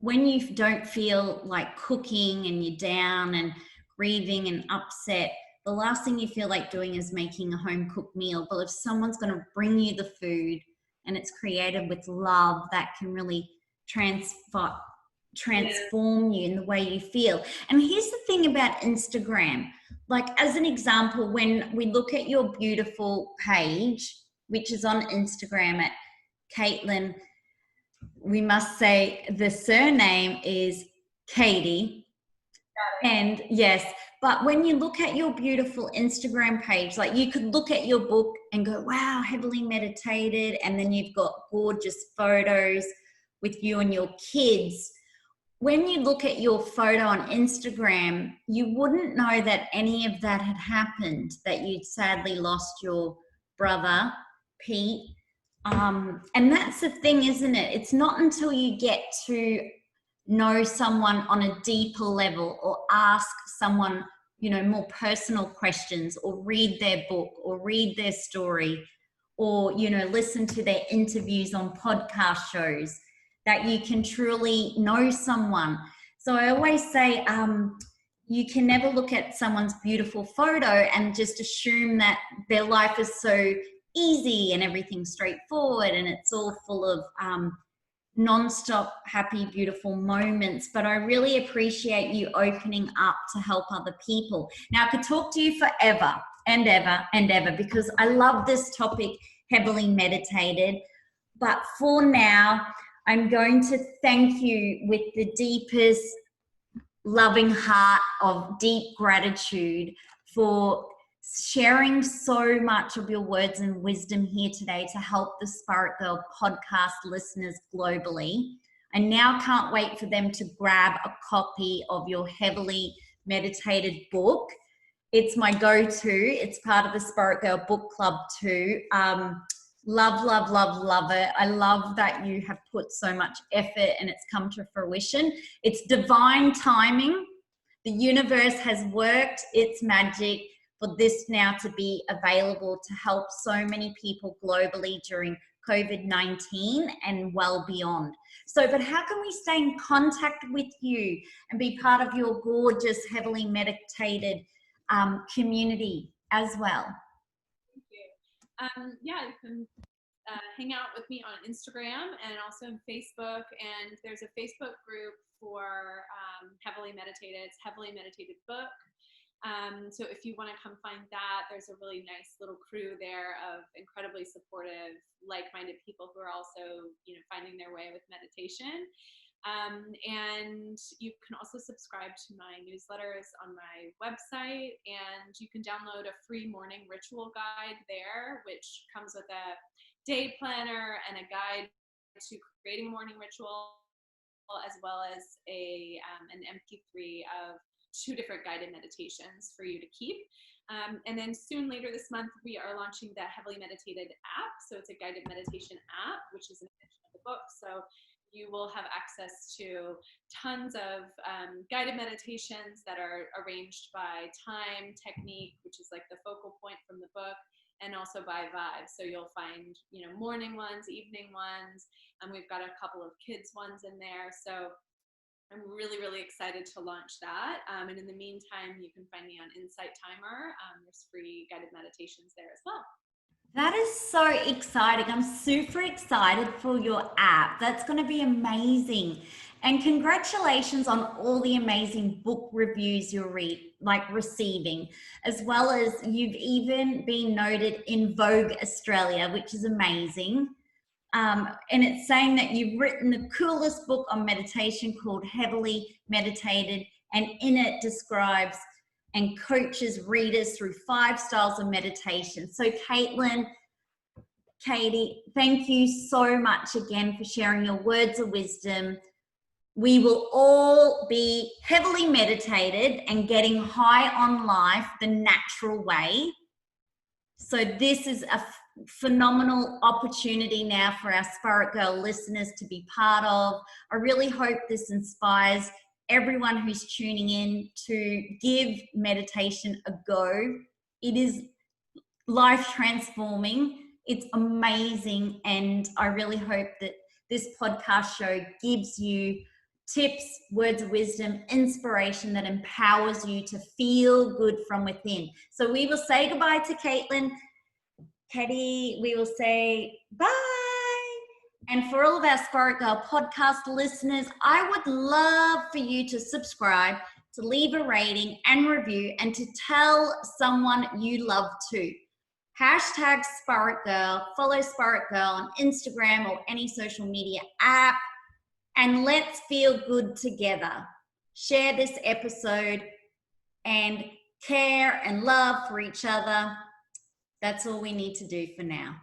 when you don't feel like cooking and you're down and grieving and upset, the last thing you feel like doing is making a home cooked meal. But if someone's going to bring you the food and it's created with love, that can really transform you in the way you feel. And here's the thing about Instagram. Like, as an example, when we look at your beautiful page, which is on Instagram at Caitlin, we must say the surname is Cady. And yes, but when you look at your beautiful Instagram page, like you could look at your book and go, wow, heavily meditated. And then you've got gorgeous photos with you and your kids. When you look at your photo on Instagram, you wouldn't know that any of that had happened, that you'd sadly lost your brother, Pete. And that's the thing, isn't it? It's not until you get to know someone on a deeper level, or ask someone, you know, more personal questions, or read their book, or read their story, or, you know, listen to their interviews on podcast shows, that you can truly know someone. So I always say, you can never look at someone's beautiful photo and just assume that their life is so easy and everything's straightforward and it's all full of non-stop happy, beautiful moments. But I really appreciate you opening up to help other people. Now, I could talk to you forever and ever and ever, because I love this topic, heavily meditated. But for now, I'm going to thank you with the deepest loving heart of deep gratitude for sharing so much of your words and wisdom here today to help the Spaitgirl podcast listeners globally. I now can't wait for them to grab a copy of your heavily meditated book. It's my go-to. It's part of the Spaitgirl book club too. Love, love, love, love it. I love that you have put so much effort and it's come to fruition. It's divine timing. The universe has worked its magic for this now to be available to help so many people globally during COVID-19 and well beyond. So, but how can we stay in contact with you and be part of your gorgeous, heavily meditated community as well? Yeah, you can hang out with me on Instagram and also on Facebook. And there's a Facebook group for Heavily Meditated. It's Heavily Meditated Book. So if you want to come find that, there's a really nice little crew there of incredibly supportive, like-minded people who are also, you know, finding their way with meditation. And you can also subscribe to my newsletters on my website, and you can download a free morning ritual guide there, which comes with a day planner and a guide to creating a morning ritual, as well as an MP3 of 2 different guided meditations for you to keep. And then soon, later this month, we are launching the Heavily Meditated app. So it's a guided meditation app, which is an extension of the book. So you will have access to tons of guided meditations that are arranged by time, technique, which is like the focal point from the book, and also by vibe. So you'll find, you know, morning ones, evening ones, and we've got a couple of kids ones in there. So I'm really, really excited to launch that. And in the meantime, you can find me on Insight Timer. There's free guided meditations there as well. That is so exciting. I'm super excited for your app. That's going to be amazing. And congratulations on all the amazing book reviews you're receiving, as well as you've even been noted in Vogue Australia, which is amazing. And it's saying that you've written the coolest book on meditation called Heavily Meditated, and in it describes and coaches readers through 5 styles of meditation. So Caitlin, Cady, thank you so much again for sharing your words of wisdom. We will all be heavily meditated and getting high on life the natural way. So this is a phenomenal opportunity now for our Spaitgirl listeners to be part of. I really hope this inspires everyone who's tuning in to give meditation a go. It is life transforming. It's amazing. And I really hope that this podcast show gives you tips, words of wisdom, inspiration that empowers you to feel good from within. So we will say goodbye to Caitlin. Cady, we will say bye. And for all of our Spirit Girl podcast listeners, I would love for you to subscribe, to leave a rating and review, and to tell someone you love too. Hashtag Spirit Girl, follow Spirit Girl on Instagram or any social media app, and let's feel good together. Share this episode and care and love for each other. That's all we need to do for now.